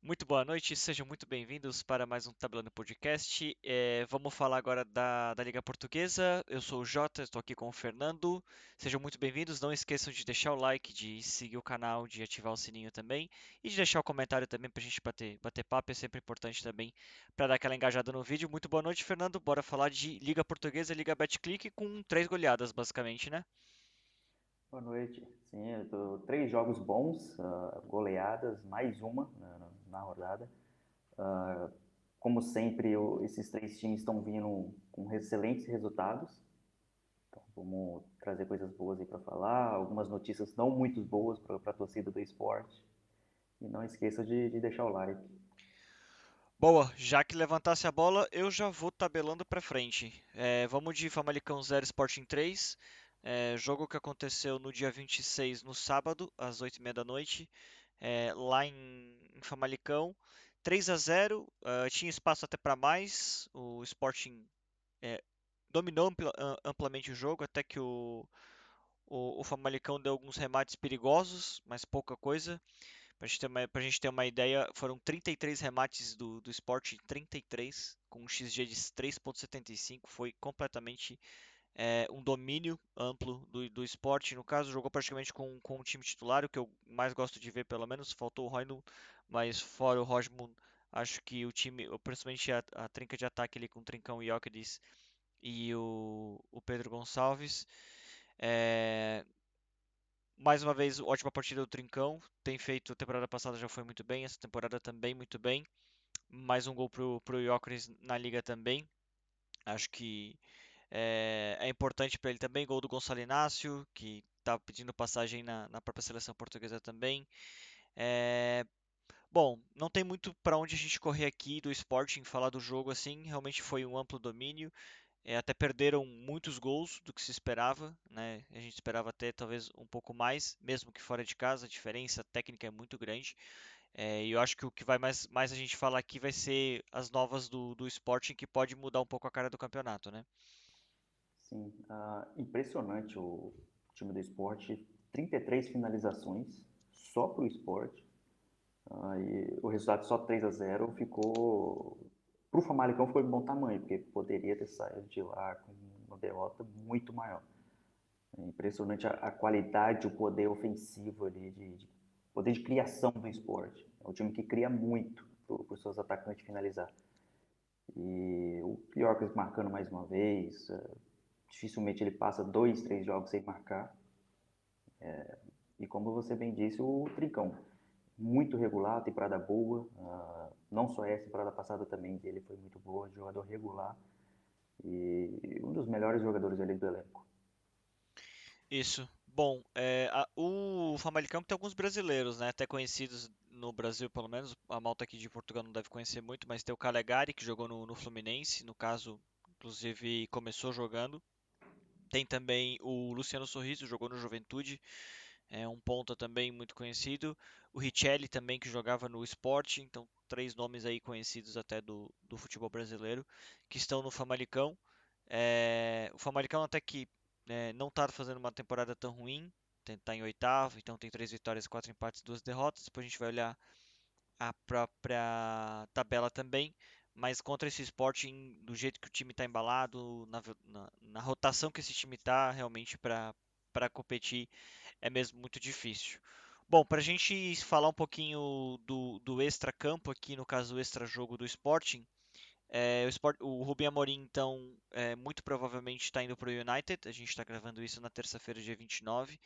Muito boa noite, sejam muito bem-vindos para mais um Tabelando Podcast. Vamos falar agora da Liga Portuguesa. Eu sou o Jota, estou aqui com o Fernando. Sejam muito bem-vindos. Não esqueçam de deixar o like, de seguir o canal, de ativar o sininho também e de deixar o comentário também para a gente bater papo. É sempre importante também para dar aquela engajada no vídeo. Muito boa noite, Fernando. Bora falar de Liga Portuguesa, Liga Betclic com três goleadas, basicamente, né? Boa noite. Sim, eu tô, três jogos bons, goleadas, mais uma na rodada. Como sempre, esses três times estão vindo com excelentes resultados. Então, vamos trazer coisas boas aí para falar, algumas notícias não muito boas para a torcida do esporte. E não esqueça de deixar o like. Boa, já que levantasse a bola, eu já vou tabelando para frente. Vamos de Famalicão 0 Sporting 3. Jogo que aconteceu no dia 26, no sábado, às 8h30 da noite, lá em Famalicão. 3-0, tinha espaço até para mais. O Sporting é, dominou amplamente o jogo, até que o Famalicão deu alguns remates perigosos, mas pouca coisa. Pra gente ter uma ideia, foram 33 remates do Sport, 33, com um XG de 3,75. Foi completamente um domínio amplo do Sport. No caso, jogou praticamente com o time titular, o que eu mais gosto de ver, pelo menos. Faltou o Højlund, mas fora o Rosmund, acho que o time, principalmente a trinca de ataque ali com o Trincão e Jóquedes e o Pedro Gonçalves. É, Mais uma vez, ótima partida do Trincão. Tem feito, a temporada passada já foi muito bem, essa temporada também muito bem. Mais um gol pro Gyökeres na liga também. Acho que é importante para ele também. Gol do Gonçalo Inácio, que está pedindo passagem na própria seleção portuguesa também. É, Bom, não tem muito para onde a gente correr aqui do Sporting, falar do jogo assim. Realmente foi um amplo domínio. Até perderam muitos gols do que se esperava, né? A gente esperava até talvez um pouco mais, mesmo que fora de casa, a diferença técnica é muito grande. E eu acho que o que vai mais a gente falar aqui vai ser as novas do Sporting, que pode mudar um pouco a cara do campeonato, né? Sim, impressionante o time do esporte. 33 finalizações só para o esporte. Aí o resultado só 3-0 ficou. Para o Famalicão ficou de bom tamanho, porque poderia ter saído de lá com uma derrota muito maior. É impressionante a qualidade, o poder ofensivo ali, de poder de criação do esporte. É um time que cria muito para os seus atacantes finalizar. E o Yorkers marcando mais uma vez, dificilmente ele passa dois, três jogos sem marcar. E como você bem disse, o Trincão, muito regular, temporada boa. Não só essa temporada passada também dele foi muito boa, jogador regular e um dos melhores jogadores ali do elenco. Isso. Bom, o Famalicão tem alguns brasileiros, né? Até conhecidos no Brasil, pelo menos. A malta aqui de Portugal não deve conhecer muito, mas tem o Calegari, que jogou no Fluminense, no caso, inclusive começou jogando. Tem também o Luciano Sorriso, jogou no Juventude, é um ponta também muito conhecido. O Richelli também, que jogava no Sport, então três nomes aí conhecidos até do futebol brasileiro, que estão no Famalicão. O Famalicão até que não está fazendo uma temporada tão ruim, está em oitavo, então tem três vitórias, quatro empates, duas derrotas. Depois a gente vai olhar a própria tabela também, mas contra esse Sporting, do jeito que o time está embalado, na rotação que esse time está, realmente para competir é mesmo muito difícil. Bom, para a gente falar um pouquinho do extra-campo aqui, no caso, o extra-jogo do Sporting, o Rubem Amorim, então, muito provavelmente está indo para o United. A gente está gravando isso na terça-feira, dia 29.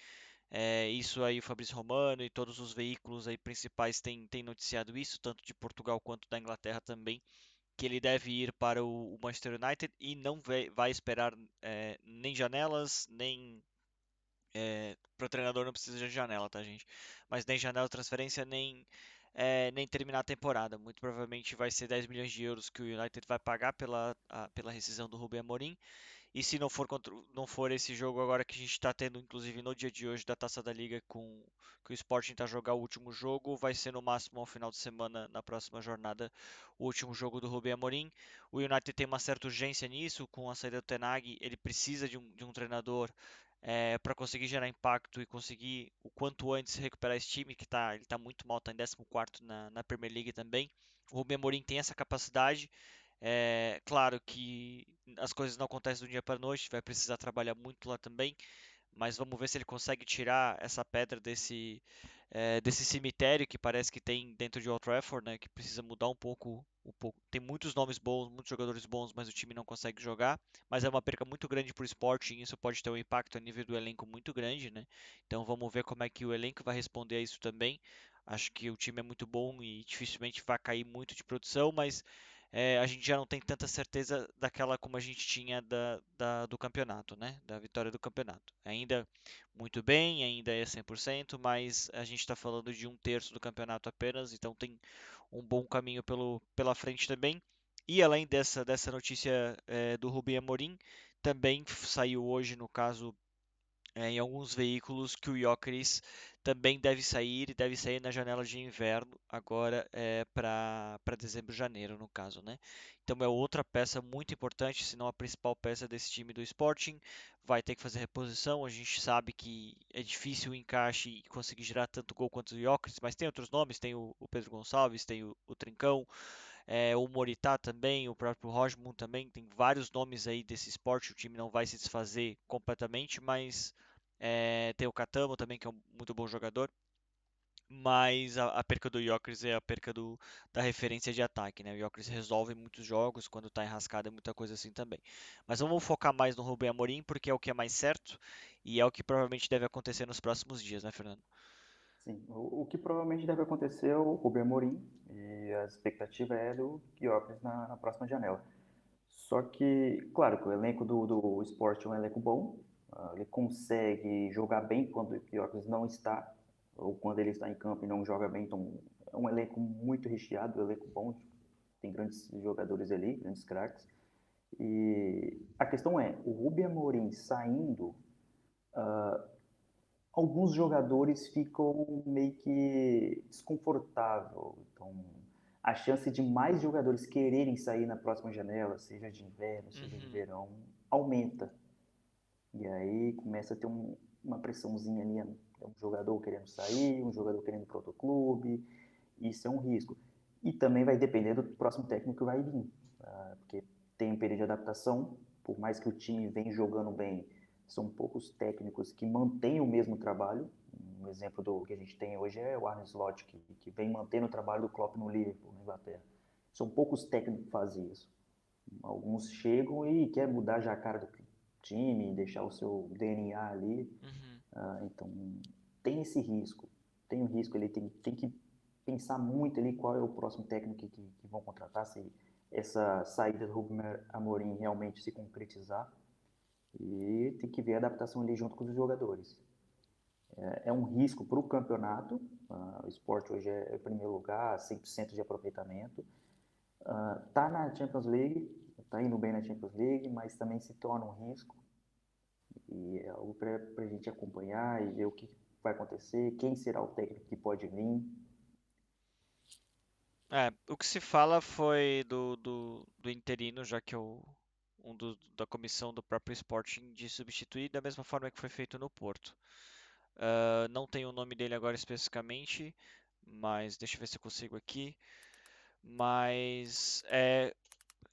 Isso aí, o Fabrício Romano e todos os veículos aí principais têm noticiado isso, tanto de Portugal quanto da Inglaterra também, que ele deve ir para o Manchester United e não vai esperar nem janelas, nem para o treinador não precisa de janela, tá, gente? Mas nem janela de transferência, nem terminar a temporada. Muito provavelmente vai ser 10 milhões de euros que o United vai pagar pela rescisão do Rubem Amorim. E se não for esse jogo agora que a gente está tendo, inclusive no dia de hoje, da Taça da Liga, que o Sporting está a jogar o último jogo, vai ser no máximo ao final de semana, na próxima jornada, o último jogo do Rubem Amorim. O United tem uma certa urgência nisso, com a saída do Ten Hag, ele precisa de um treinador para conseguir gerar impacto e conseguir o quanto antes recuperar esse time, ele tá muito mal, tá em 14º na Premier League também. O Rubem Amorim tem essa capacidade. É claro que as coisas não acontecem do dia para a noite, vai precisar trabalhar muito lá também, mas vamos ver se ele consegue tirar essa pedra desse cemitério que parece que tem dentro de Old Trafford, né? Que precisa mudar um pouco. Tem muitos nomes bons, muitos jogadores bons, mas o time não consegue jogar. Mas é uma perca muito grande para o Sporting, e isso pode ter um impacto a nível do elenco muito grande, né? Então vamos ver como é que o elenco vai responder a isso também. Acho que o time é muito bom e dificilmente vai cair muito de produção, mas a gente já não tem tanta certeza daquela como a gente tinha do campeonato, né? Da vitória do campeonato. Ainda muito bem, ainda é 100%, mas a gente está falando de um terço do campeonato apenas, então tem um bom caminho pela frente também. E além dessa notícia do Rubem Amorim, também saiu hoje, no caso, em alguns veículos, que o Gyökeres também deve sair na janela de inverno, agora para dezembro, janeiro, no caso, né? Então é outra peça muito importante, se não a principal peça desse time do Sporting. Vai ter que fazer reposição, a gente sabe que é difícil o encaixe e conseguir gerar tanto gol quanto o Gyökeres, mas tem outros nomes, tem o Pedro Gonçalves, tem o Trincão, o Moritá também, o próprio Rosmund também, tem vários nomes aí desse esporte. O time não vai se desfazer completamente, mas tem o Catamo também, que é um muito bom jogador. Mas a perca do Gyökeres é a perca da referência de ataque, né? O Gyökeres resolve muitos jogos, quando tá enrascado é muita coisa assim também. Mas vamos focar mais no Rubem Amorim, porque é o que é mais certo e é o que provavelmente deve acontecer nos próximos dias, né, Fernando? Sim, o que provavelmente deve acontecer é o Rubem Amorim e a expectativa é do Gyökeres na próxima janela. Só que, claro, que o elenco do Sport é um elenco bom, ele consegue jogar bem quando o Gyökeres não está, ou quando ele está em campo e não joga bem, então é um elenco muito recheado, um elenco bom, tem grandes jogadores ali, grandes craques. E a questão é, o Rubem Amorim saindo, alguns jogadores ficam meio que desconfortável. Então, a chance de mais jogadores quererem sair na próxima janela, seja de inverno, seja de Uhum, verão, aumenta. E aí começa a ter uma pressãozinha ali, um jogador querendo sair, um jogador querendo ir para outro clube. Isso é um risco. E também vai depender do próximo técnico que vai vir, porque tem um período de adaptação, por mais que o time venha jogando bem, são poucos técnicos que mantêm o mesmo trabalho. Um exemplo do que a gente tem hoje é o Arne Slot, que vem mantendo o trabalho do Klopp no Liverpool, na Inglaterra. São poucos técnicos que fazem isso. Alguns chegam e querem mudar já a cara do time, deixar o seu DNA ali. uhum. Então, tem esse risco. Tem o risco, ele tem que pensar muito ali qual é o próximo técnico que vão contratar, se essa saída do Rubem Amorim realmente se concretizar. E tem que ver a adaptação ali junto com os jogadores. É um risco para o campeonato. O esporte hoje é em primeiro lugar, 100% de aproveitamento. Tá na Champions League, tá indo bem na Champions League, mas também se torna um risco. E é algo para a gente acompanhar e ver o que vai acontecer, quem será o técnico que pode vir. O que se fala foi do interino, já que é da comissão do próprio Sporting, de substituir da mesma forma que foi feito no Porto. Não tenho o nome dele agora especificamente, mas deixa eu ver se eu consigo aqui. Mas é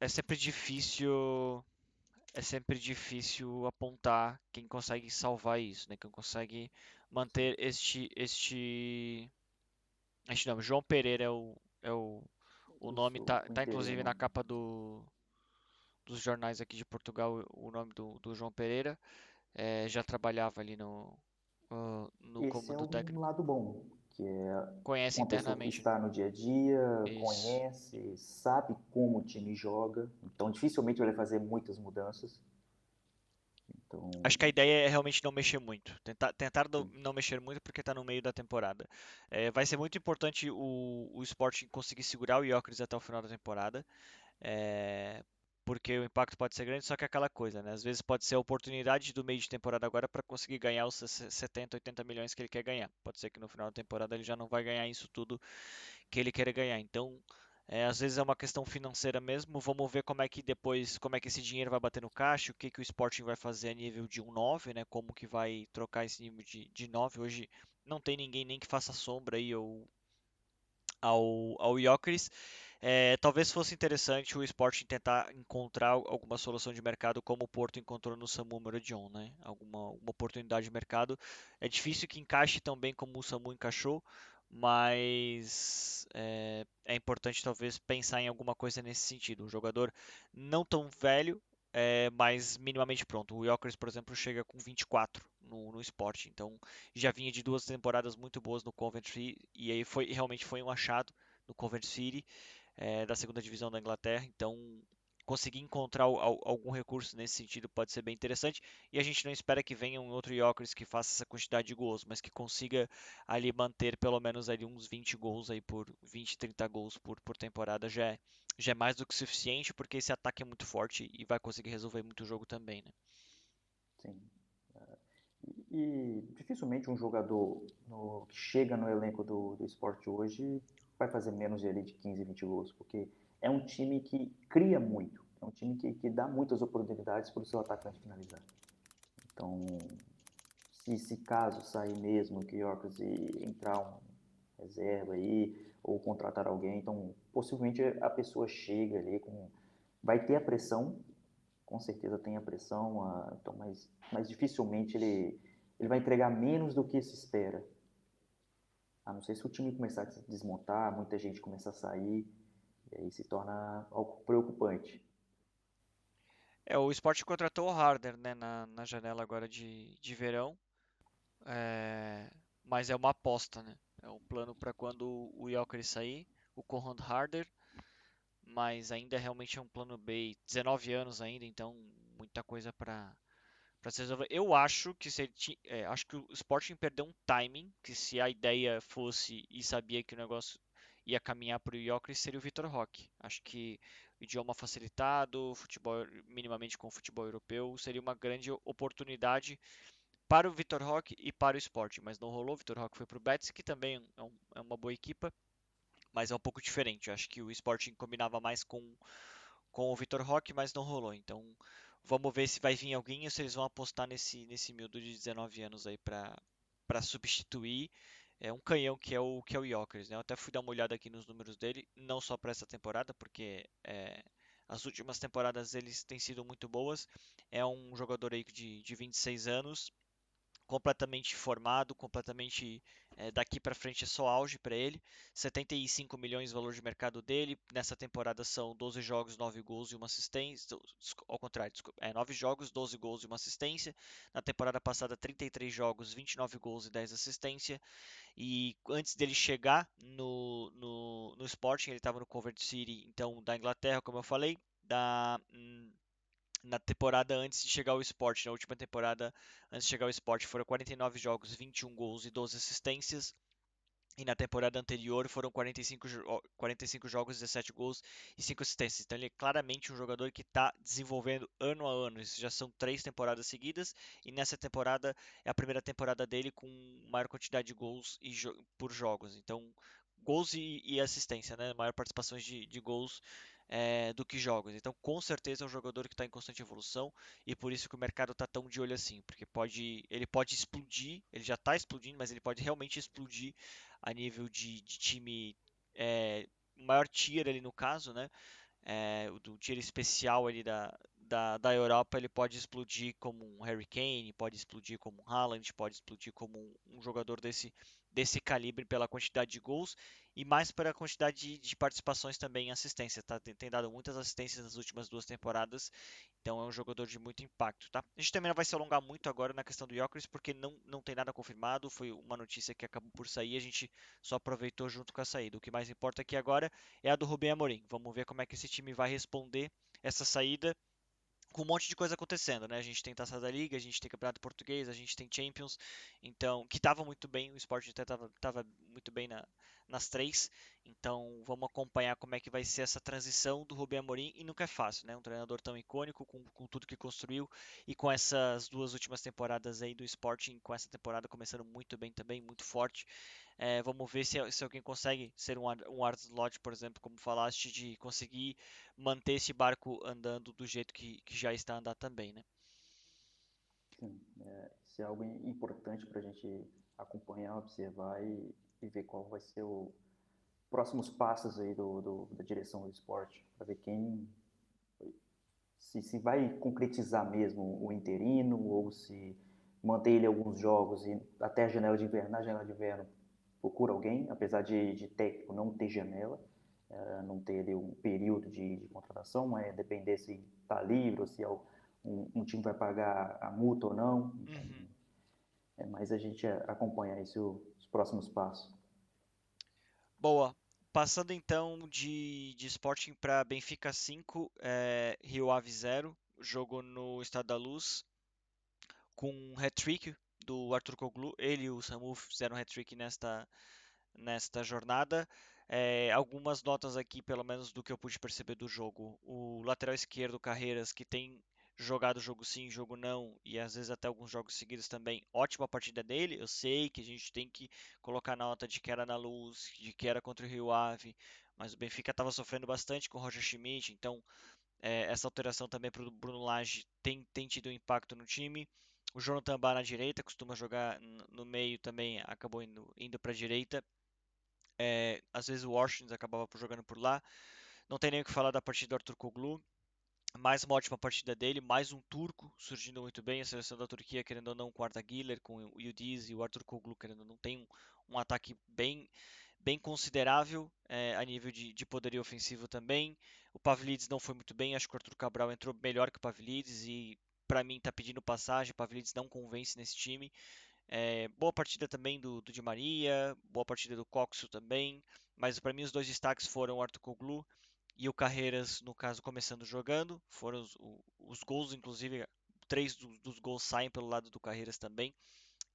sempre difícil, é sempre difícil apontar quem consegue salvar isso, né? Quem consegue Sim. manter este nome. João Pereira o nome Isso, tá, o tá inclusive interino. na capa dos jornais aqui de Portugal, o nome do João Pereira. Já trabalhava ali no Esse é comando um técnico. lado bom, que é Conhece uma pessoa que internamente. está no dia a dia, Isso. conhece, sabe como o time joga, então dificilmente vai fazer muitas mudanças. Então, Acho que a ideia é realmente não mexer muito. Tentar sim, não mexer muito porque está no meio da temporada. Vai ser muito importante o Sporting conseguir segurar o Gyökeres até o final da temporada. é, Porque o impacto pode ser grande, só que é aquela coisa, né? Às vezes pode ser a oportunidade do meio de temporada agora para conseguir ganhar os 70, 80 milhões que ele quer ganhar. Pode ser que no final da temporada ele já não vai ganhar isso tudo que ele quer ganhar. Então, Às vezes é uma questão financeira mesmo. Vamos ver como é que depois, como é que esse dinheiro vai bater no caixa, o que que o Sporting vai fazer a nível de um 9, né? Como que vai trocar esse nível de 9. Hoje não tem ninguém nem que faça sombra aí ao Gyökeres. Talvez fosse interessante o Sporting tentar encontrar alguma solução de mercado como o Porto encontrou no Samu Morodion, né? Alguma oportunidade de mercado. É difícil que encaixe tão bem como o Samu encaixou, mas é importante talvez pensar em alguma coisa nesse sentido. Um jogador não tão velho, mas minimamente pronto. O Gyökeres, por exemplo, chega com 24 no Sporting, então já vinha de duas temporadas muito boas no Coventry e aí realmente foi um achado no Coventry City, da segunda divisão da Inglaterra. Então, conseguir encontrar algum recurso nesse sentido pode ser bem interessante. E a gente não espera que venha um outro Gyökeres que faça essa quantidade de gols, mas que consiga ali manter pelo menos ali uns 20 gols aí por 20, 30 gols por temporada já é mais do que suficiente, porque esse ataque é muito forte e vai conseguir resolver muito jogo também, né? Sim. E dificilmente um jogador que chega no elenco do esporte hoje vai fazer menos de, ali, de 15, 20 gols, porque é um time que cria muito, é um time que dá muitas oportunidades para o seu atacante finalizar. Então, se caso sair mesmo que Yorkers e entrar um reserva aí, ou contratar alguém, então possivelmente a pessoa chega ali com. Vai ter a pressão, com certeza tem a pressão, então, mas dificilmente ele vai entregar menos do que se espera. A não ser se o time começar a se desmontar, muita gente começa a sair, e aí se torna algo preocupante. O Sport contratou o Harder, né, na janela agora de verão. É, mas é uma aposta, né? É um plano para quando o Gyökeres sair, o Conrad Harder, mas ainda realmente é um plano B, 19 anos ainda, então muita coisa para se resolver. Eu acho que acho que o Sporting perdeu um timing, que se a ideia fosse e sabia que o negócio ia caminhar para o Gyökeres, seria o Vitor Roque. Acho que idioma facilitado, futebol minimamente com o futebol europeu, seria uma grande oportunidade para o Vitor Roque e para o Sporting, mas não rolou. O Vitor Roque foi para o Betis, que também é uma boa equipa, mas é um pouco diferente. Eu acho que o Sporting combinava mais com o Vitor Roque, mas não rolou. Então vamos ver se vai vir alguém ou se eles vão apostar nesse miúdo de 19 anos aí para substituir um canhão que é o Gyökeres, né? Eu até fui dar uma olhada aqui nos números dele, não só para essa temporada, porque as últimas temporadas eles têm sido muito boas. É um jogador aí de 26 anos, completamente formado, completamente daqui para frente é só auge para ele. 75 milhões o valor de mercado dele. Nessa temporada são 12 jogos, 9 gols e uma assistência. Ao contrário, desculpa, 9 jogos, 12 gols e uma assistência. Na temporada passada, 33 jogos, 29 gols e 10 assistências. E antes dele chegar no Sporting, ele estava no Coventry City, então da Inglaterra, como eu falei. Na temporada antes de chegar ao Sport, na última temporada antes de chegar ao Sport, foram 49 jogos, 21 gols e 12 assistências. E na temporada anterior foram 45 jogos, 17 gols e 5 assistências. Então ele é claramente um jogador que está desenvolvendo ano a ano. Isso já são 3 temporadas seguidas. E nessa temporada é a primeira temporada dele com maior quantidade de gols por jogos. Então, gols e assistência, né? Maior participações de gols do que jogos. Então, com certeza é um jogador que está em constante evolução e por isso que o mercado está tão de olho assim, porque ele pode explodir, ele já está explodindo, mas ele pode realmente explodir a nível de time maior tier ali no caso, né? Do tier especial ali da Europa, ele pode explodir como um Harry Kane, pode explodir como um Haaland, pode explodir como um jogador desse calibre pela quantidade de gols e mais pela quantidade de participações também em assistência, tá? Tem dado muitas assistências nas últimas 2 temporadas, então é um jogador de muito impacto, tá? A gente também não vai se alongar muito agora na questão do Gyökeres, porque não tem nada confirmado, foi uma notícia que acabou por sair, a gente só aproveitou junto com a saída. O que mais importa aqui agora é a do Rubem Amorim. Vamos ver como é que esse time vai responder essa saída com um monte de coisa acontecendo, né? A gente tem Taça da Liga, a gente tem Campeonato Português, a gente tem Champions, então que estava muito bem, o Sport até estava muito bem nas três, Então vamos acompanhar como é que vai ser essa transição do Rubem Amorim e nunca é fácil, né? Um treinador tão icônico com tudo que construiu e com essas duas últimas temporadas aí do Sporting, com essa temporada começando muito bem também, muito forte. Vamos ver se alguém consegue ser um Arne Slot, por exemplo, como falaste, de conseguir manter esse barco andando do jeito que já está a andar também, né? Sim, isso é algo importante para a gente acompanhar, observar e ver qual vai ser o próximos passos aí da direção do esporte, para ver quem se vai concretizar mesmo o interino ou se manter ele alguns jogos e até a janela de inverno, na janela de inverno procura alguém, apesar de técnico não ter janela, não ter ali um período de contratação, mas depender se está livre ou se um time vai pagar a multa ou não. Então, Uhum. é mais a gente acompanhar os próximos passos. Boa. Passando então de Sporting para Benfica 5, Rio Ave 0, jogo no Estádio da Luz, com um hat-trick do Arthur Koglu. Ele e o Samu fizeram um hat-trick nesta jornada. Algumas notas aqui, pelo menos do que eu pude perceber do jogo. O lateral esquerdo, Carreiras, que tem jogado jogo sim, jogo não, e às vezes até alguns jogos seguidos também. Ótima partida dele. Eu sei que a gente tem que colocar nota de que era na Luz, de que era contra o Rio Ave, mas o Benfica estava sofrendo bastante com o Roger Schmidt, então essa alteração também para o Bruno Lage tem tido um impacto no time. O Jonathan Bah na direita, costuma jogar no meio também, acabou indo para a direita. Às vezes o Washington acabava jogando por lá. Não tem nem o que falar da partida do Arthur Koglu. Mais uma ótima partida dele, mais um turco surgindo muito bem. A seleção da Turquia, querendo ou não, com o Arda Güler, com o Yildiz e o Arthur Koglu, querendo ou não, tem um ataque bem considerável a nível de poderio ofensivo também. O Pavlidis não foi muito bem, acho que o Arthur Cabral entrou melhor que o Pavlidis e para mim está pedindo passagem. O Pavlidis não convence nesse time. Boa partida também do Di Maria, boa partida do Coxo também, mas para mim os dois destaques foram o Arthur Koglu e o Carreiras, no caso, começando jogando. Foram os gols, inclusive, três dos gols saem pelo lado do Carreiras também.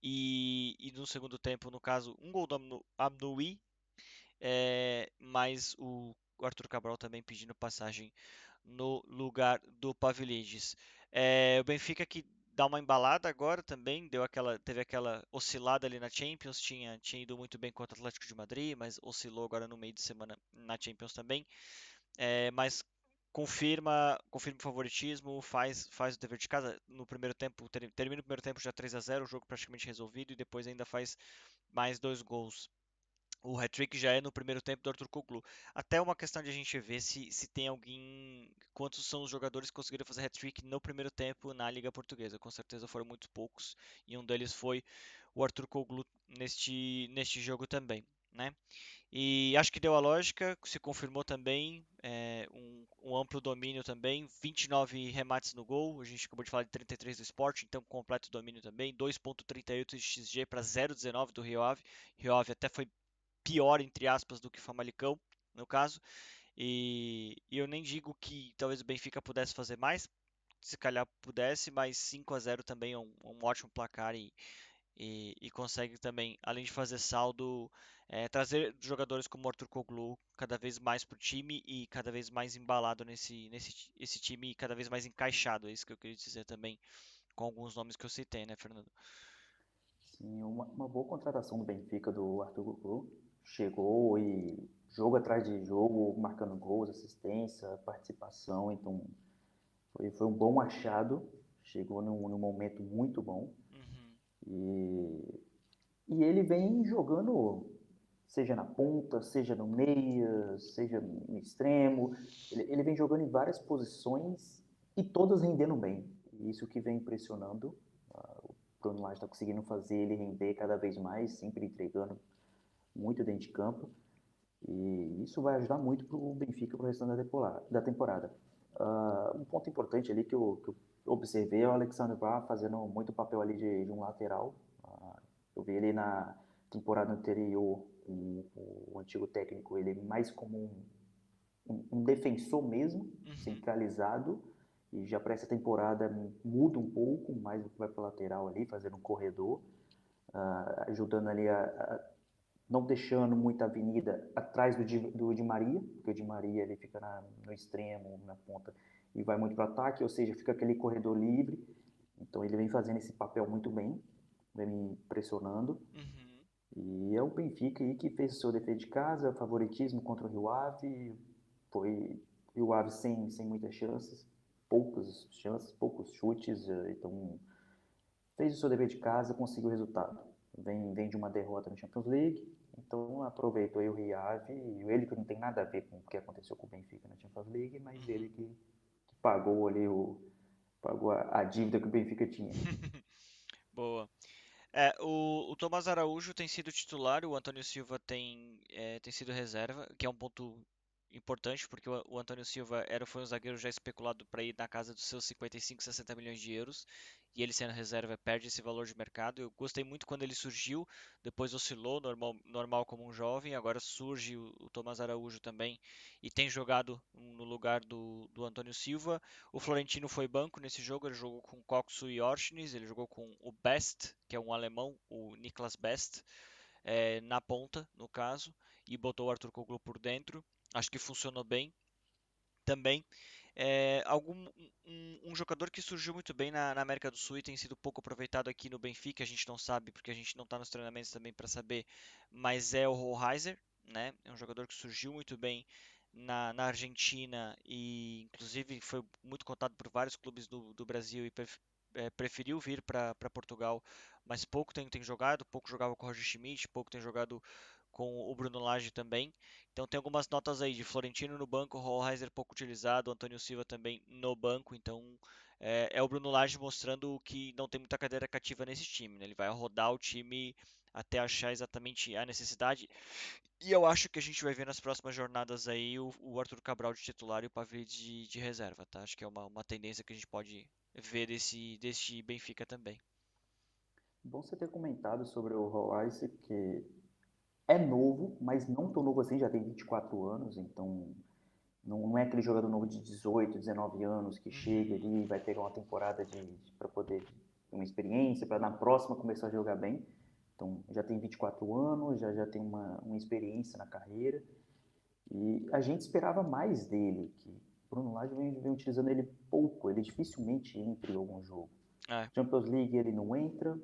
E no segundo tempo, no caso, um gol do Amnoui, mas o Arthur Cabral também pedindo passagem no lugar do Pavlidis. O Benfica que dá uma embalada agora também, teve aquela oscilada ali na Champions, tinha ido muito bem contra o Atlético de Madrid, mas oscilou agora no meio de semana na Champions também. Mas confirma o favoritismo, faz o dever de casa. No primeiro tempo, termina o primeiro tempo já 3-0, o jogo praticamente resolvido, e depois ainda faz mais dois gols. O hat-trick já é no primeiro tempo do Arthur Koglu. Até uma questão de a gente ver se tem alguém. Quantos são os jogadores que conseguiram fazer hat-trick no primeiro tempo na Liga Portuguesa? Com certeza foram muito poucos. E um deles foi o Arthur Koglu neste jogo também, né? E acho que deu a lógica, se confirmou também. Um amplo domínio também. 29 remates no gol. A gente acabou de falar de 33 do Sport, então completo domínio também. 2,38 de XG para 0,19 do Rio Ave. Rio Ave até foi pior, entre aspas, do que Famalicão, no caso. E eu nem digo que talvez o Benfica pudesse fazer mais, se calhar pudesse, mas 5-0 também é um ótimo placar e consegue também, além de fazer saldo, trazer jogadores como o Arthur Koglu cada vez mais para o time e cada vez mais embalado nesse esse time e cada vez mais encaixado. É isso que eu queria dizer também com alguns nomes que eu citei, né, Fernando? Sim, uma boa contratação do Benfica do Arthur Gugu. Chegou e jogo atrás de jogo, marcando gols, assistência, participação. Então foi um bom achado. Chegou num momento muito bom. Uhum, E, e ele vem jogando, seja na ponta, seja no meia, seja no extremo. Ele vem jogando em várias posições e todas rendendo bem. E isso que vem impressionando. O Bruno Lage está conseguindo fazer ele render cada vez mais, sempre entregando muito dentro de campo. E isso vai ajudar muito para o Benfica para o restante da temporada. Um ponto importante ali que eu observei é o Alexander Bá fazendo muito papel ali de um lateral. Eu vi ele na temporada anterior, o antigo técnico, ele mais como um defensor mesmo, uhum. centralizado, e já para essa temporada muda um pouco, mais vai para lateral ali, fazendo um corredor, ajudando ali não deixando muita avenida atrás do Di Maria, porque o Di Maria ele fica no extremo, na ponta, e vai muito para o ataque, ou seja, fica aquele corredor livre. Então ele vem fazendo esse papel muito bem, vem me pressionando. Uhum. E é o Benfica aí que fez o seu dever de casa, favoritismo contra o Rio Ave, foi Rio Ave sem muitas chances, poucos chutes, então fez o seu dever de casa, conseguiu o resultado. Vem de uma derrota no Champions League, então aproveitou aí o Rio Ave, e ele que não tem nada a ver com o que aconteceu com o Benfica na Champions League, mas Uhum. ele que pagou ali pagou a dívida que o Benfica tinha. Boa. O Tomás Araújo tem sido titular, o Antônio Silva tem sido reserva, que é um ponto importante, porque o Antônio Silva foi um zagueiro já especulado para ir na casa dos seus 55, 60 milhões de euros, e ele sendo reserva perde esse valor de mercado. Eu gostei muito quando ele surgiu, depois oscilou normal como um jovem, agora surge o Tomás Araújo também e tem jogado no lugar do Antônio Silva. O Florentino foi banco nesse jogo, ele jogou com Coxo e Oršiniz, ele jogou com o Best, que é um alemão, o Niklas Best, na ponta, no caso, e botou o Arthur Koglu por dentro. Acho que funcionou bem também. Um jogador que surgiu muito bem na América do Sul e tem sido pouco aproveitado aqui no Benfica, a gente não sabe porque a gente não está nos treinamentos também para saber, mas é o Rollheiser, né? É um jogador que surgiu muito bem na Argentina e inclusive foi muito contado por vários clubes do Brasil e preferiu vir para Portugal, mas pouco tem jogado, pouco jogava com o Roger Schmidt, pouco tem jogado com o Bruno Lage também. Então tem algumas notas aí de Florentino no banco, Rollheiser pouco utilizado, Antônio Silva também no banco. Então é o Bruno Lage mostrando que não tem muita cadeira cativa nesse time, né? Ele vai rodar o time até achar exatamente a necessidade. E eu acho que a gente vai ver nas próximas jornadas aí o Arthur Cabral de titular e o Pavlidis de reserva, tá? Acho que é uma tendência que a gente pode ver desse Benfica também. Bom você ter comentado sobre o Royce, que é novo, mas não tão novo assim, já tem 24 anos, então não é aquele jogador novo de 18, 19 anos que chega Uhum, ali e vai pegar uma temporada para poder ter uma experiência, para na próxima começar a jogar bem. Então já tem 24 anos, já tem uma experiência na carreira e a gente esperava mais dele, que o Bruno Lage vem utilizando ele pouco, ele dificilmente entra em algum jogo. é. Champions League ele não entra,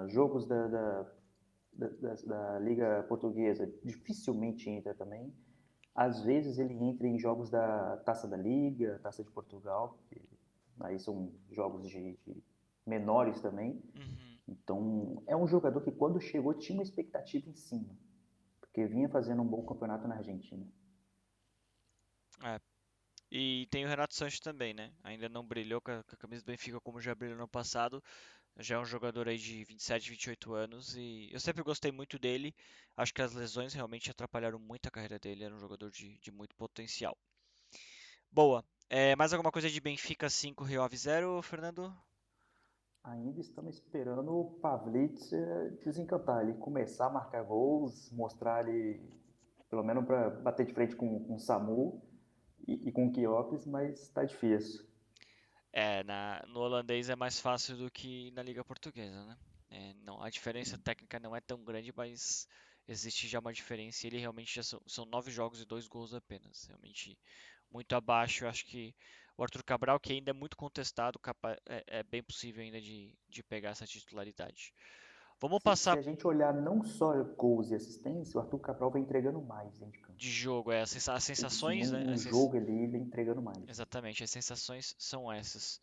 jogos da Liga Portuguesa dificilmente entra também. Às vezes ele entra em jogos da Taça da Liga, Taça de Portugal, que aí são jogos de menores também. Uhum, Então é um jogador que quando chegou tinha uma expectativa em cima, porque vinha fazendo um bom campeonato na Argentina. é. E tem o Renato Sanches também, né? Ainda não brilhou com a camisa do Benfica como já brilhou no passado. Já é um jogador aí de 27, 28 anos e eu sempre gostei muito dele. Acho que as lesões realmente atrapalharam muito a carreira dele. Era um jogador de muito potencial. Boa. Mais alguma coisa de Benfica 5, Rio Ave 0, Fernando? Ainda estamos esperando o Pavlitz desencantar, ele começar a marcar gols, mostrar ele, pelo menos para bater de frente com o Samu e com o Quiops, mas está difícil. No holandês é mais fácil do que na Liga Portuguesa, né? Não, a diferença técnica não é tão grande, mas existe já uma diferença. E ele realmente são 9 jogos e 2 gols apenas. Realmente muito abaixo. Eu acho que o Arthur Cabral, que ainda é muito contestado, é bem possível ainda de pegar essa titularidade. Vamos Se passar a gente olhar não só gols e assistência, o Arthur Cabral vem entregando mais dentro de campo. de jogo, as Sim, sensações, né? um jogo ele vem entregando mais. Exatamente, as sensações são essas.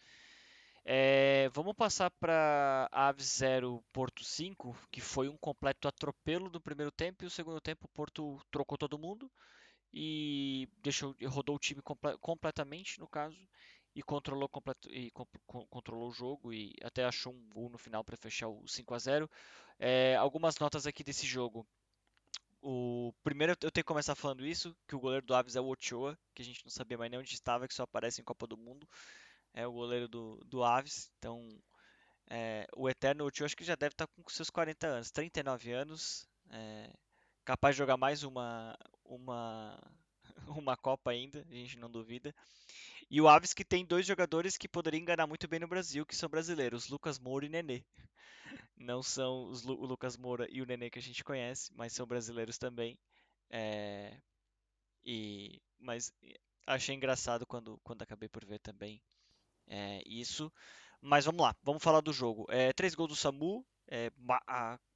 Vamos passar para Aves 0 Porto 5, que foi um completo atropelo do primeiro tempo e o segundo tempo o Porto trocou todo mundo e rodou o time completamente, no caso, e controlou o jogo e até achou um gol no final para fechar o 5-0. Algumas notas aqui desse jogo. O primeiro eu tenho que começar falando isso, que o goleiro do Aves é o Ochoa, que a gente não sabia mais nem onde estava, que só aparece em Copa do Mundo. É o goleiro do Aves, então o Eterno Tio acho que já deve estar com seus 40 anos, 39 anos, capaz de jogar mais uma, uma Copa ainda, a gente não duvida. E o Aves que tem dois jogadores que poderiam enganar muito bem no Brasil, que são brasileiros, Lucas Moura e Nenê. Não são o Lucas Moura e o Nenê que a gente conhece, mas são brasileiros também. É, mas achei engraçado quando acabei por ver também isso. Mas vamos lá, vamos falar do jogo. 3 gols do Samu,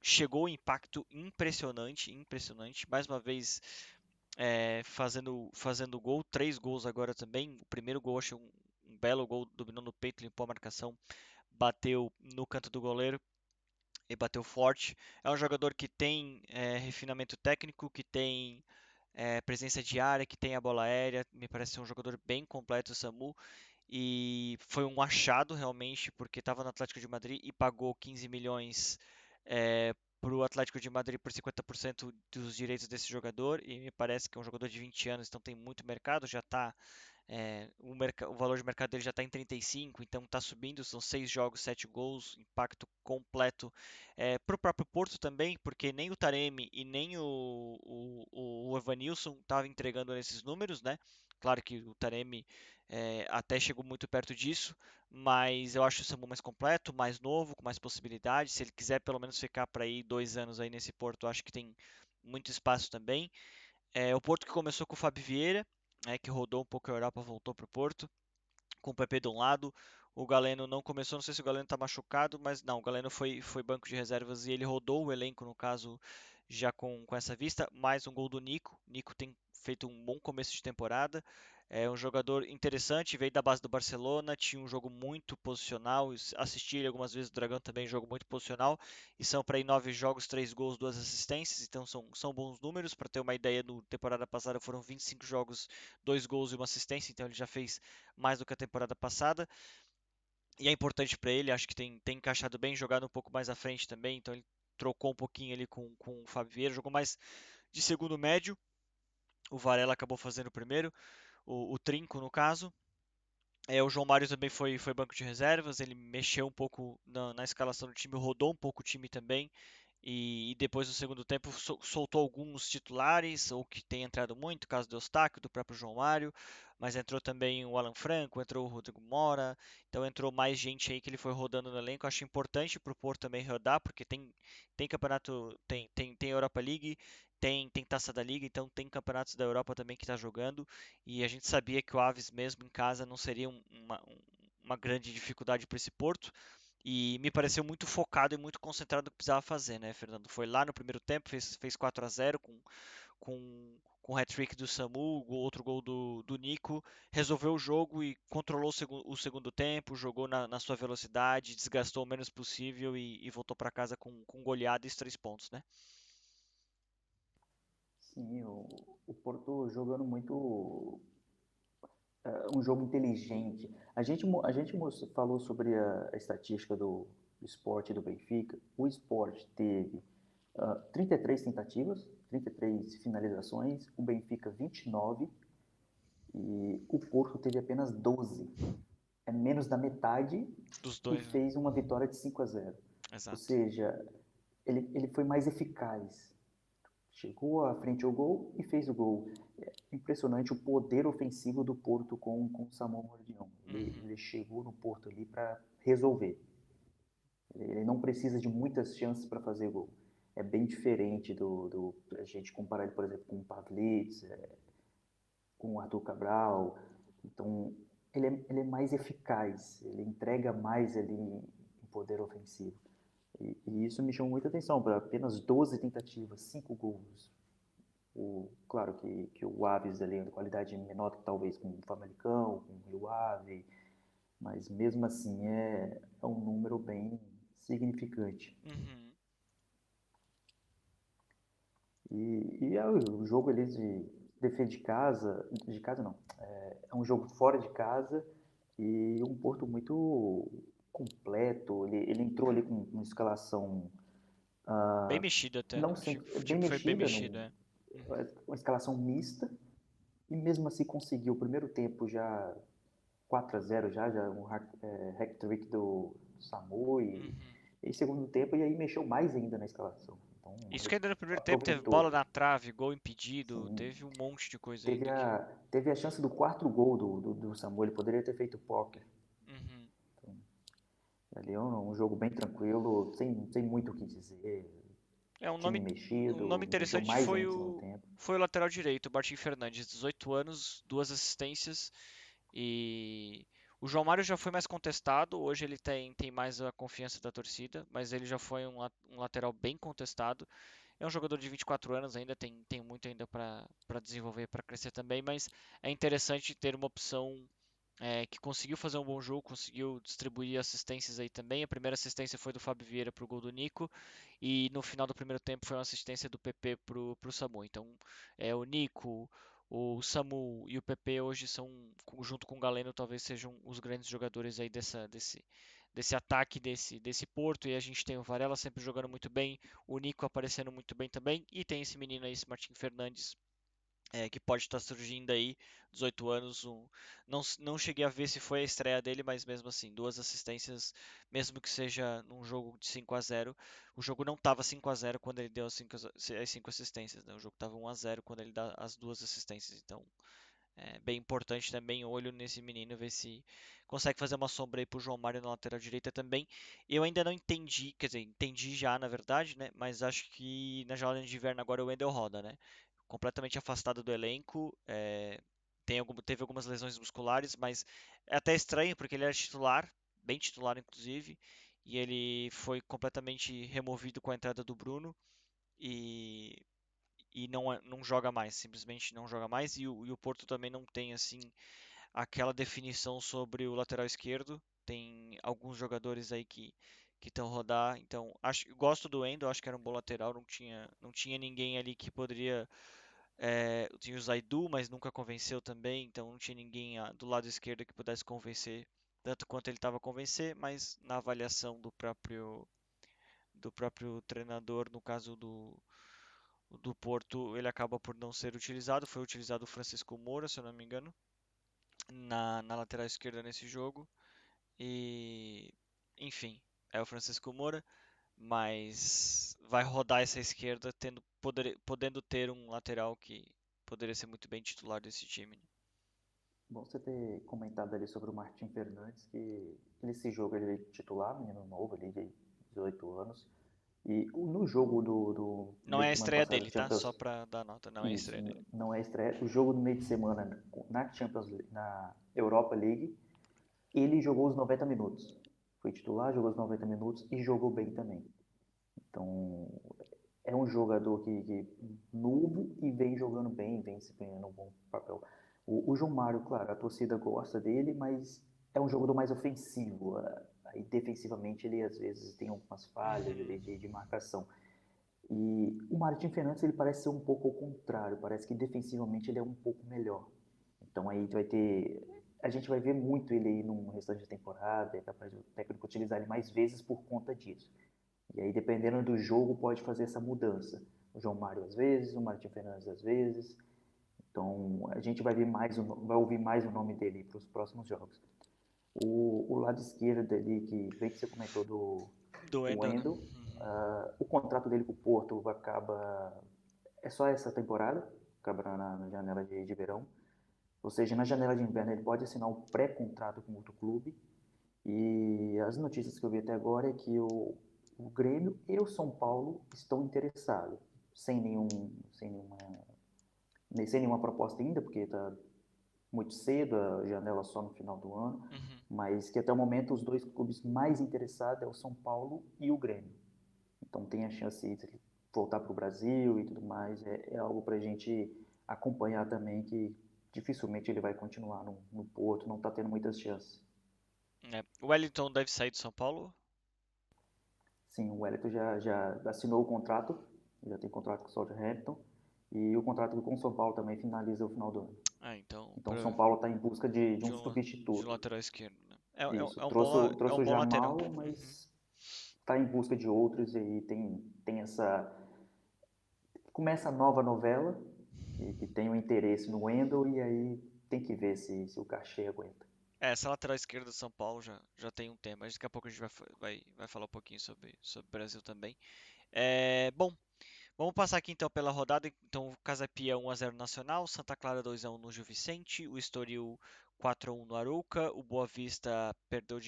chegou um impacto impressionante, impressionante. Mais uma vez fazendo gol, 3 gols agora também. O primeiro gol achei um belo gol, dominou no peito, limpou a marcação, bateu no canto do goleiro e bateu forte. É um jogador que tem refinamento técnico, que tem presença de área, que tem a bola aérea. Me parece ser um jogador bem completo, o Samu. E foi um achado realmente, porque estava no Atlético de Madrid e pagou 15 milhões para o Atlético de Madrid por 50% dos direitos desse jogador. E me parece que é um jogador de 20 anos, então tem muito mercado, já está o valor de mercado dele já está em 35, então está subindo, são 6 jogos, 7 gols, impacto completo para o próprio Porto também, porque nem o Taremi e nem o Evanilson estavam entregando nesses números, né? Claro que o Taremi até chegou muito perto disso, mas eu acho o Samu mais completo, mais novo, com mais possibilidades. Se ele quiser pelo menos ficar para aí 2 anos aí nesse Porto, acho que tem muito espaço também. O Porto que começou com o Fábio Vieira, que rodou um pouco a Europa, voltou para o Porto, com o PP de um lado. O Galeno não começou, não sei se o Galeno está machucado, mas não, o Galeno foi banco de reservas e ele rodou o elenco, no caso, já com essa vista. Mais um gol do Nico. Nico tem feito um bom começo de temporada. É um jogador interessante, veio da base do Barcelona, tinha um jogo muito posicional. Assisti ele algumas vezes, o Dragão também, jogo muito posicional. E são para ir 9 jogos, 3 gols, 2 assistências, então são bons números. Para ter uma ideia, no temporada passada foram 25 jogos, 2 gols e uma assistência, então ele já fez mais do que a temporada passada. E é importante para ele, acho que tem encaixado bem, jogado um pouco mais à frente também, então ele trocou um pouquinho ali com o Fábio Vieira, jogou mais de segundo médio. O Varela acabou fazendo o primeiro, o Trinco no caso. O João Mário também foi banco de reservas, ele mexeu um pouco na escalação do time, rodou um pouco o time também. E depois no segundo tempo soltou alguns titulares, ou que tem entrado muito, caso do Eustáquio, do próprio João Mário, mas entrou também o Alan Franco, entrou o Rodrigo Mora, então entrou mais gente aí que ele foi rodando no elenco. Acho importante pro Porto também rodar, porque tem campeonato, tem Europa League, tem Taça da Liga, então tem campeonatos da Europa também que está jogando, e a gente sabia que o Aves mesmo em casa não seria uma grande dificuldade para esse Porto. E me pareceu muito focado e muito concentrado no que precisava fazer, né, Fernando? Foi lá no primeiro tempo, fez 4-0 com o hat-trick do Samu, o outro gol do Nico, resolveu o jogo e controlou o segundo tempo, jogou na sua velocidade, desgastou o menos possível e voltou para casa com goleada e os 3 pontos, né? Sim, o Porto jogando muito um jogo inteligente. A gente falou sobre a estatística do Sport e do Benfica. O Sport teve 33 tentativas, 33 finalizações, o Benfica 29 e o Porto teve apenas 12. É menos da metade Dos e dois, né? fez uma vitória de 5-0. Ou Exato. seja, ele foi mais eficaz. Chegou à frente ao gol e fez o gol. É impressionante o poder ofensivo do Porto com o Samuel Mordion. Uhum. Ele chegou no Porto ali para resolver. Ele não precisa de muitas chances para fazer gol. É bem diferente a gente comparar ele, por exemplo, com o Pavlidis, com o Arthur Cabral. Então, ele é mais eficaz, ele entrega mais ali em poder ofensivo. E isso me chamou muita atenção, para apenas 12 tentativas, 5 gols. Claro que o Aves ali é de qualidade menor que talvez com o Famalicão, com o Rio Ave, mas mesmo assim é um número bem significante. Uhum. E o jogo ali de defesa de casa não, é um jogo fora de casa e um Porto muito completo. Ele entrou ali com uma escalação Bem mexido até, né? não Achei que sempre, o bem time foi bem mexida, mexido, é. Uhum. uma escalação mista, e mesmo assim conseguiu o primeiro tempo já 4-0 já um hat-trick do Samu Uhum. e segundo tempo e aí mexeu mais ainda na escalação. Então Isso que ainda no primeiro tempo teve bola aproveitou. na trave, gol impedido, Sim, teve um monte de coisa teve ainda que. teve a chance do quarto gol do Samu, ele poderia ter feito póquer. Uhum. Ali é um jogo bem tranquilo, sem muito o que dizer. É Time um nome mexido, mexeu interessante mais ainda no segundo tempo. foi o lateral direito, o Martin Fernandes, 18 anos, duas assistências e o João Mário já foi mais contestado, hoje ele tem mais a confiança da torcida, mas ele já foi um lateral bem contestado. É um jogador de 24 anos ainda, tem muito ainda para desenvolver, para crescer também, mas é interessante ter uma opção que conseguiu fazer um bom jogo, conseguiu distribuir assistências aí também. A primeira assistência foi do Fábio Vieira pro gol do Nico, e no final do primeiro tempo foi uma assistência do PP pro Samu. Então, o Nico, o Samu e o PP hoje são, junto com o Galeno, talvez sejam os grandes jogadores aí desse ataque, desse Porto. E a gente tem o Varela sempre jogando muito bem, o Nico aparecendo muito bem também, e tem esse menino aí, esse Martin Fernandes, que pode estar surgindo aí, 18 anos. Não cheguei a ver se foi a estreia dele, mas mesmo assim, duas assistências, mesmo que seja num jogo de 5-0. O jogo não estava 5-0 quando ele deu as cinco assistências, né? O jogo estava 1-0 quando ele dá as duas assistências. Então, é bem importante também, olho nesse menino, ver se consegue fazer uma sombra aí pro João Mário na lateral direita também. Eu ainda não entendi, quer dizer, entendi já na verdade, né? Mas acho que na janela de inverno agora o Wendel roda, né? Completamente afastado do elenco, teve algumas lesões musculares, mas é até estranho porque ele era titular, bem titular inclusive, e ele foi completamente removido com a entrada do Bruno. E não joga mais, simplesmente não joga mais. E o Porto também não tem assim aquela definição sobre o lateral esquerdo. Tem alguns jogadores aí que estão rodar. Então, gosto do Endo, acho que era um bom lateral. Não tinha ninguém ali que poderia. Tinha o Zaidu, mas nunca convenceu também. Então, não tinha ninguém do lado esquerdo que pudesse convencer tanto quanto ele estava a convencer. Mas na avaliação do próprio treinador, no caso do Porto, ele acaba por não ser utilizado. Foi utilizado o Francisco Moura, se eu não me engano, na lateral esquerda nesse jogo. E, enfim, é o Francisco Moura, mas vai rodar essa esquerda podendo ter um lateral que poderia ser muito bem titular desse time, né? Bom você ter comentado ali sobre o Martin Fernandes, que nesse jogo ele é titular, menino novo ali de 18 anos. E no jogo do Não meio é a de semana estreia passada, dele, tá? Só Champions, pra dar nota, não é a isso, estreia dele. não é estreia. O jogo do meio de semana na Champions, na Europa League, ele jogou os 90 minutos. Foi titular, jogou os 90 minutos e jogou bem também. Então, é um jogador que novo e vem jogando bem, vem se ganhando um bom papel. O João Mário, claro, a torcida gosta dele, mas é um jogador mais ofensivo. Aí defensivamente ele às vezes tem algumas falhas Uhum. ali de marcação. E o Martin Fernandes ele parece ser um pouco ao contrário, parece que defensivamente ele é um pouco melhor. Então aí a gente vai ver muito ele aí no restante da temporada, é capaz do técnico utilizar ele mais vezes por conta disso. E aí, dependendo do jogo, pode fazer essa mudança. O João Mário às vezes, o Martin Fernandes às vezes. Então, a gente vai ouvir mais o nome dele para os próximos jogos. O lado esquerdo ali, que bem que você comentou do Do o Wendel, né? Wendel, Uhum. o contrato dele com o Porto acaba. É só essa temporada, acaba na janela de verão. Ou seja, na janela de inverno ele pode assinar um pré-contrato com outro clube. E as notícias que eu vi até agora é que o Grêmio e o São Paulo estão interessados, sem nenhuma proposta ainda, porque está muito cedo, a janela só no final do ano, Uhum. mas que até o momento os dois clubes mais interessados é o São Paulo e o Grêmio. Então tem a chance de voltar para o Brasil e tudo mais, é algo para a gente acompanhar também, que dificilmente ele vai continuar no Porto, não está tendo muitas chances. O Wellington deve sair do São Paulo? Sim, o Wellington já assinou o contrato, já tem contrato com o Southampton, e o contrato com o São Paulo também finaliza o final do ano. Então, Então o São Paulo está em busca de de um um substituto. lateral esquerdo, né? Isso, É trouxe um o bom lateral. Jamal, Uhum. mas está em busca de outros e tem essa. Começa a nova novela, que tem o um interesse no Wendel, e aí tem que ver se o cachê aguenta. Essa lateral esquerda do São Paulo já tem um tema, mas daqui a pouco a gente vai falar um pouquinho sobre o Brasil também. Bom, vamos passar aqui então pela rodada. Então, o Casa Pia 1-0 Nacional, Santa Clara 2-1 no Gil Vicente, o Estoril 4-1 no Arouca, o Boa Vista perdeu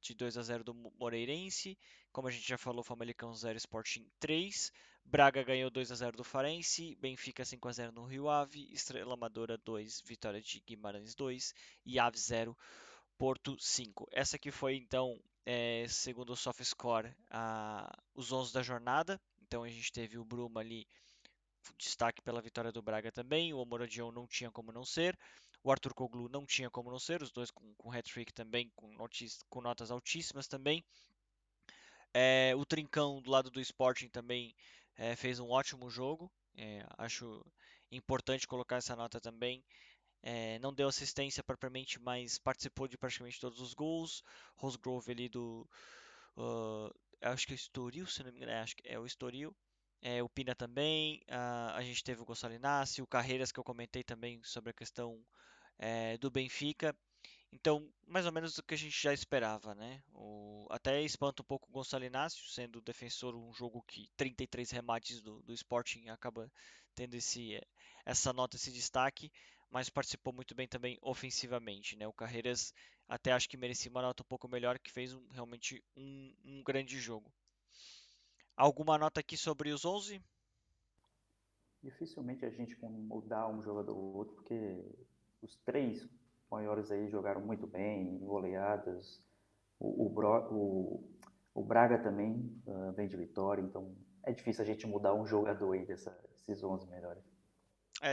de 2-0 do Moreirense. Como a gente já falou, Famalicão 0, Sporting 3. Braga ganhou 2-0 do Farense. Benfica 5-0 no Rio Ave. Estrela Amadora 2, vitória de Guimarães 2. E Aves 0, Porto 5. Essa aqui foi então, segundo o SofaScore, os 11 da jornada. Então a gente teve o Bruma ali, destaque pela vitória do Braga também. O Omorodion não tinha como não ser. O Arthur Koglu não tinha como não ser. Os dois com hat-trick também, com notas altíssimas também. O Trincão do lado do Sporting também fez um ótimo jogo. Acho importante colocar essa nota também. Não deu assistência propriamente, mas participou de praticamente todos os gols. Rosgrove ali acho que é o Estoril, se não me engano, acho que é o Estoril. O Pina também. A gente teve o Gonçalo Inácio, o Carreiras que eu comentei também sobre a questão do Benfica. Então, mais ou menos o que a gente já esperava, né? Até espanta um pouco o Gonçalo Inácio, sendo defensor, um jogo que 33 remates do Sporting acaba tendo essa nota, esse destaque, mas participou muito bem também ofensivamente, né? O Carreiras até acho que merecia uma nota um pouco melhor, que fez realmente um grande jogo. Alguma nota aqui sobre os 11? Dificilmente a gente mudar um jogador ou outro, porque os três maiores aí jogaram muito bem, goleadas. O Braga também vem de vitória, então é difícil a gente mudar um jogador aí desses 11 melhores.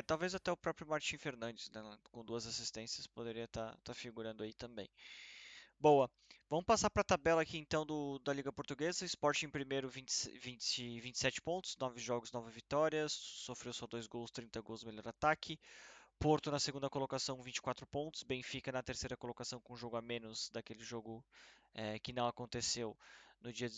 Talvez até o próprio Martim Fernandes, né, com 2 assistências, poderia estar figurando aí também. Boa. Vamos passar para a tabela aqui então da Liga Portuguesa. Sport em primeiro, 27 pontos, 9 jogos, 9 vitórias. Sofreu só 2 gols, 30 gols, melhor ataque. Porto na segunda colocação, 24 pontos. Benfica na terceira colocação com um jogo a menos daquele jogo que não aconteceu no dia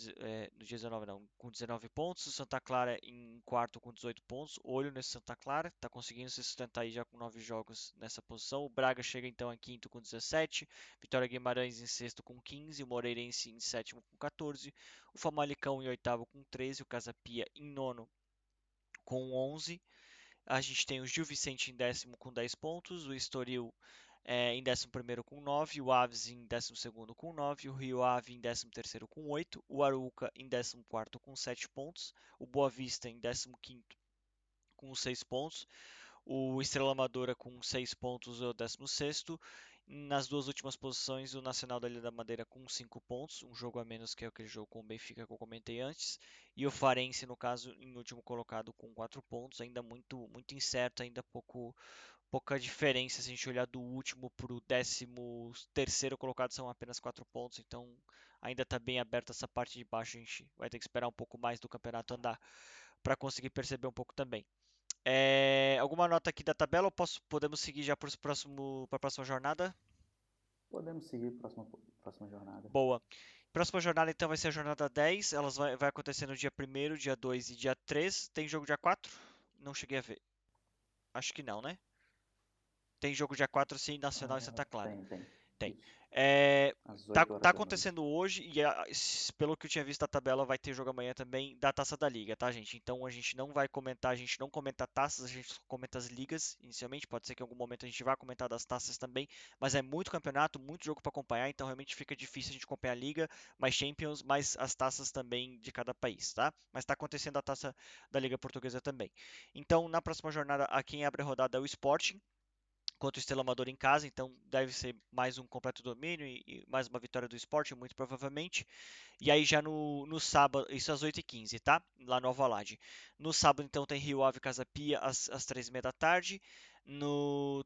19, não, com 19 pontos. O Santa Clara em quarto com 18 pontos. Olho nesse Santa Clara, está conseguindo se sustentar aí já com 9 jogos nessa posição. O Braga chega então em quinto com 17. Vitória Guimarães em sexto com 15. O Moreirense em sétimo com 14. O Famalicão em oitavo com 13. O Casa Pia em nono com 11. A gente tem o Gil Vicente em décimo com 10 pontos, o Estoril em décimo primeiro com 9, o Aves em décimo segundo com 9, o Rio Ave em décimo terceiro com 8, o Arouca em décimo quarto com 7 pontos, o Boa Vista em décimo quinto com 6 pontos, o Estrela Amadora com 6 pontos é o 16º. Nas duas últimas posições, o Nacional da Ilha da Madeira com 5 pontos, um jogo a menos que aquele jogo com o Benfica que eu comentei antes. E o Farense, no caso, em último colocado com 4 pontos, ainda muito incerto, ainda pouca diferença se a gente olhar do último para o 13º colocado, são apenas 4 pontos, então ainda está bem aberta essa parte de baixo, a gente vai ter que esperar um pouco mais do campeonato andar para conseguir perceber um pouco também. Alguma nota aqui da tabela ou podemos seguir já para a próxima jornada? Podemos seguir para a próxima jornada. Boa. Próxima jornada então vai ser a jornada 10. Elas vai acontecer no dia 1º, dia 2 e dia 3. Tem jogo dia 4? Não cheguei a ver. Acho que não, né? Tem jogo dia 4 sim, Nacional e Santa Clara. Tem. Tem. Isso. É, Às tá, 8 tá horas da noite. acontecendo hoje e pelo que eu tinha visto a tabela vai ter jogo amanhã também da Taça da Liga, tá, gente? Então a gente não vai comentar, a gente não comenta taças, a gente só comenta as ligas inicialmente. Pode ser que em algum momento a gente vá comentar das taças também, mas é muito campeonato, muito jogo para acompanhar, então realmente fica difícil a gente acompanhar a liga, mais Champions, mais as taças também de cada país, tá? Mas tá acontecendo a Taça da Liga Portuguesa também. Então na próxima jornada, a quem abre a rodada é o Sporting contra o Estrela Amadora em casa, então deve ser mais um completo domínio e mais uma vitória do Sport, muito provavelmente. E aí já no sábado, isso às 8h15, tá? Lá no Alvalade. No sábado, então, tem Rio Ave e Casa Pia às 3h30 da tarde.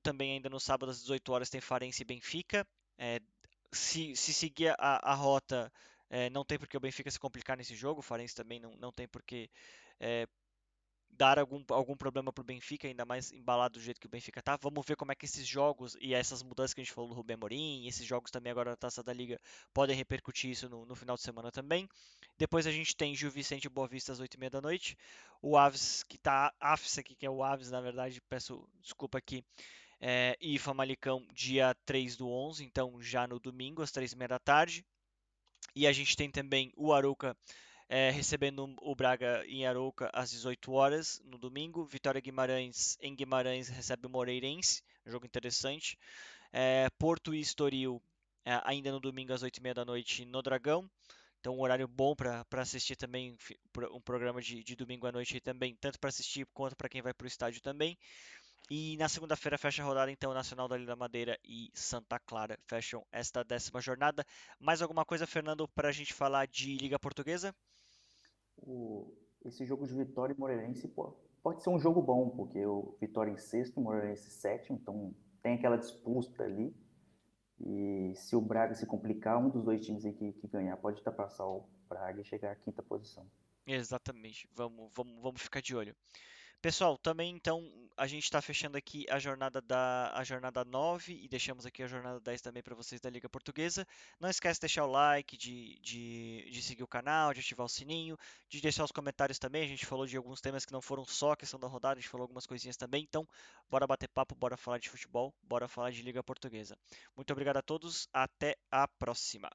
Também ainda no sábado, às 18 horas, tem Farense e Benfica. É, se seguir a rota, não tem por que o Benfica se complicar nesse jogo. O Farense também não tem por que é, dar algum problema pro Benfica, ainda mais embalado do jeito que o Benfica tá. Vamos ver como é que esses jogos e essas mudanças que a gente falou do Rubem Amorim, esses jogos também agora na Taça da Liga podem repercutir isso no final de semana também. Depois a gente tem Gil Vicente e Boa Vista às 8h30 da noite. O Aves, que tá Aves aqui, que é o Aves, na verdade, peço desculpa aqui, e Famalicão dia 3 do 11, então já no domingo às 3h30 da tarde. E a gente tem também o Arouca recebendo o Braga em Arouca às 18 horas no domingo. Vitória Guimarães em Guimarães recebe o Moreirense, um jogo interessante. Porto e Estoril ainda no domingo às 8h30 da noite no Dragão. Então, um horário bom para assistir também, um programa de domingo à noite aí também, tanto para assistir quanto para quem vai para o estádio também. E na segunda-feira fecha a rodada, então, Nacional da Ilha da Madeira e Santa Clara fecham esta 10ª jornada. Mais alguma coisa, Fernando, para a gente falar de Liga Portuguesa? Esse jogo de Vitória e Moreirense pode ser um jogo bom, porque o Vitória em sexto, o Moreirense sétimo, então tem aquela disputa ali. E se o Braga se complicar, um dos dois times aí que ganhar pode ultrapassar o Braga e chegar à quinta posição. Exatamente, vamos ficar de olho. Pessoal, também então a gente está fechando aqui a jornada 9 e deixamos aqui a jornada 10 também para vocês da Liga Portuguesa. Não esquece de deixar o like, de seguir o canal, de ativar o sininho, de deixar os comentários também. A gente falou de alguns temas que não foram só a questão da rodada, a gente falou algumas coisinhas também. Então, bora bater papo, bora falar de futebol, bora falar de Liga Portuguesa. Muito obrigado a todos, até a próxima.